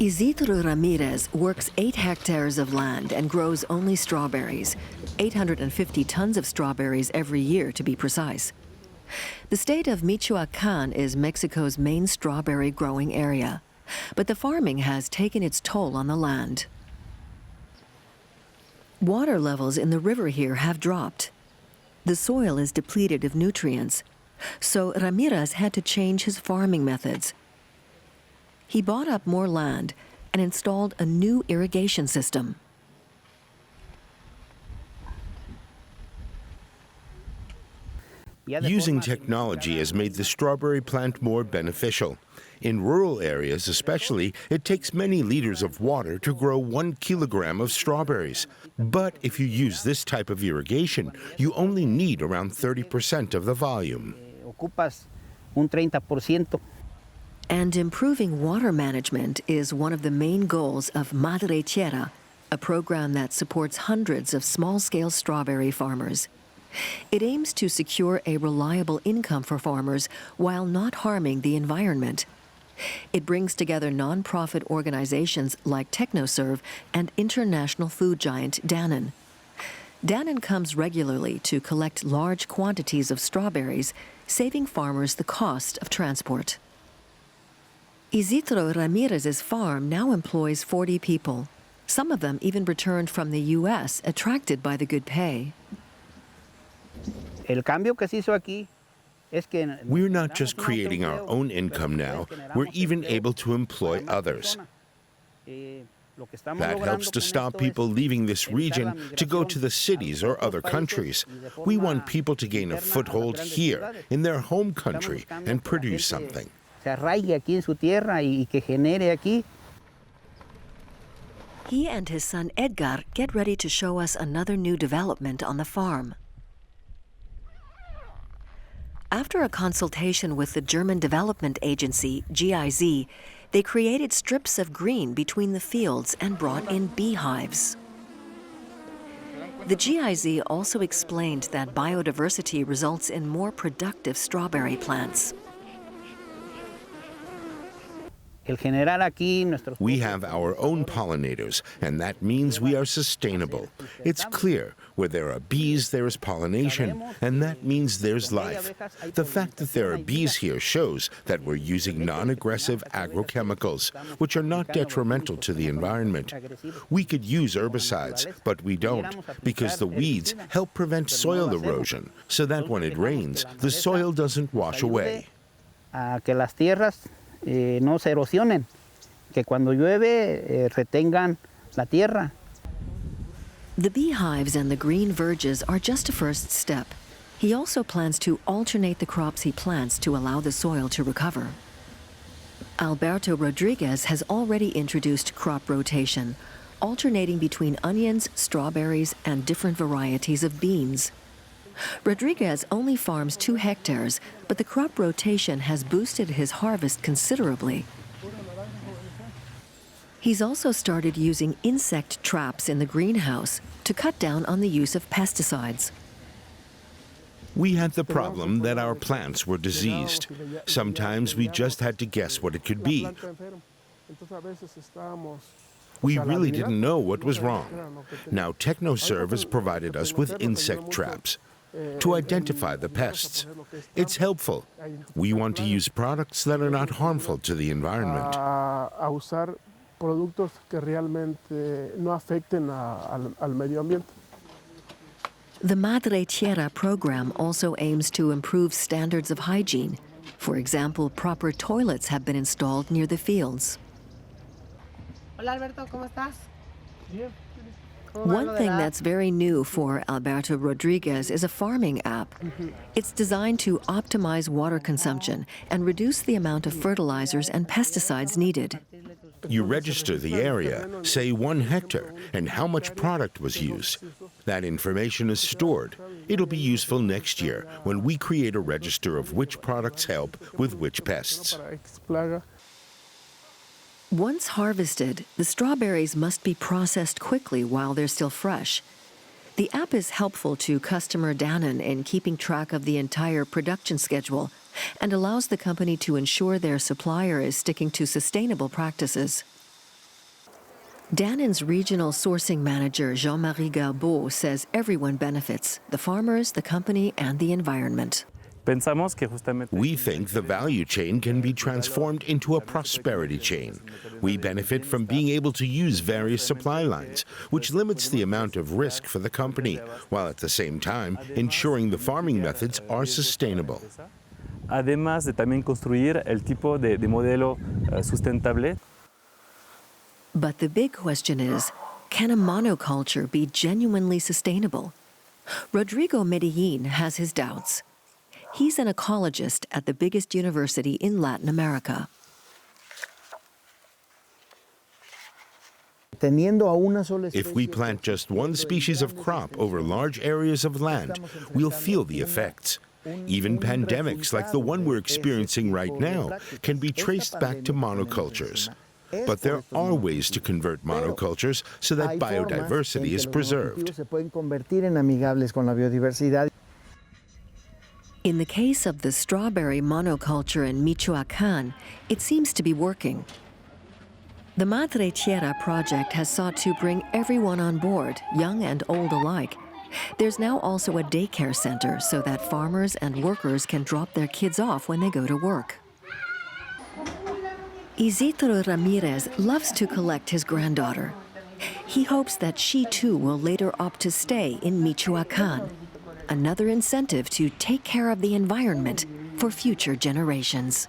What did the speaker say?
Isidro Ramirez works 8 hectares of land and grows only strawberries, 850 tons of strawberries every year to be precise. The state of Michoacán is Mexico's main strawberry growing area, but the farming has taken its toll on the land. Water levels in the river here have dropped. The soil is depleted of nutrients, so Ramirez had to change his farming methods. He bought up more land and installed a new irrigation system. Using technology has made the strawberry plant more beneficial. In rural areas especially, it takes many liters of water to grow 1 kilogram of strawberries. But if you use this type of irrigation, you only need around 30% of the volume. And improving water management is one of the main goals of Madre Tierra, a program that supports hundreds of small-scale strawberry farmers. It aims to secure a reliable income for farmers while not harming the environment. It brings together non-profit organizations like TechnoServe and international food giant Danone. Danone comes regularly to collect large quantities of strawberries, saving farmers the cost of transport. Isidro Ramirez's farm now employs 40 people. Some of them even returned from the U.S., attracted by the good pay. We're not just creating our own income now, we're even able to employ others. That helps to stop people leaving this region to go to the cities or other countries. We want people to gain a foothold here, in their home country, and produce something. He and his son Edgar get ready to show us another new development on the farm. After a consultation with the German development agency, GIZ, they created strips of green between the fields and brought in beehives. The GIZ also explained that biodiversity results in more productive strawberry plants. We have our own pollinators, and that means we are sustainable. It's clear, where there are bees, there is pollination, and that means there's life. The fact that there are bees here shows that we're using non-aggressive agrochemicals, which are not detrimental to the environment. We could use herbicides, but we don't, because the weeds help prevent soil erosion, so that when it rains, the soil doesn't wash away. No se erosionen, que cuando llueve retengan la tierra. The beehives and the green verges are just a first step. He also plans to alternate the crops he plants to allow the soil to recover. Alberto Rodriguez has already introduced crop rotation, alternating between onions, strawberries, and different varieties of beans. Rodriguez only farms 2 hectares, but the crop rotation has boosted his harvest considerably. He's also started using insect traps in the greenhouse to cut down on the use of pesticides. We had the problem that our plants were diseased. Sometimes we just had to guess what it could be. We really didn't know what was wrong. Now TechnoServe has provided us with insect traps to identify the pests. It's helpful. We want to use products that are not harmful to the environment. The Madre Tierra program also aims to improve standards of hygiene. For example, proper toilets have been installed near the fields. Hola Alberto, ¿cómo estás? Bien. One thing that's very new for Alberto Rodriguez is a farming app. It's designed to optimize water consumption and reduce the amount of fertilizers and pesticides needed. You register the area, say 1 hectare, and how much product was used. That information is stored. It'll be useful next year when we create a register of which products help with which pests. Once harvested, the strawberries must be processed quickly while they're still fresh. The app is helpful to customer Danone in keeping track of the entire production schedule and allows the company to ensure their supplier is sticking to sustainable practices. Danin's regional sourcing manager, Jean-Marie Garbeau, says everyone benefits, the farmers, the company, and the environment. We think the value chain can be transformed into a prosperity chain. We benefit from being able to use various supply lines, which limits the amount of risk for the company, while at the same time ensuring the farming methods are sustainable. Además de también construir el tipo de modelo sustentable. But the big question is, can a monoculture be genuinely sustainable? Rodrigo Medellin has his doubts. He's an ecologist at the biggest university in Latin America. If we plant just one species of crop over large areas of land, we'll feel the effects. Even pandemics like the one we're experiencing right now can be traced back to monocultures. But there are ways to convert monocultures so that biodiversity is preserved. In the case of the strawberry monoculture in Michoacán, it seems to be working. The Madre Tierra project has sought to bring everyone on board, young and old alike. There's now also a daycare center so that farmers and workers can drop their kids off when they go to work. Isidro Ramirez loves to collect his granddaughter. He hopes that she too will later opt to stay in Michoacán, another incentive to take care of the environment for future generations.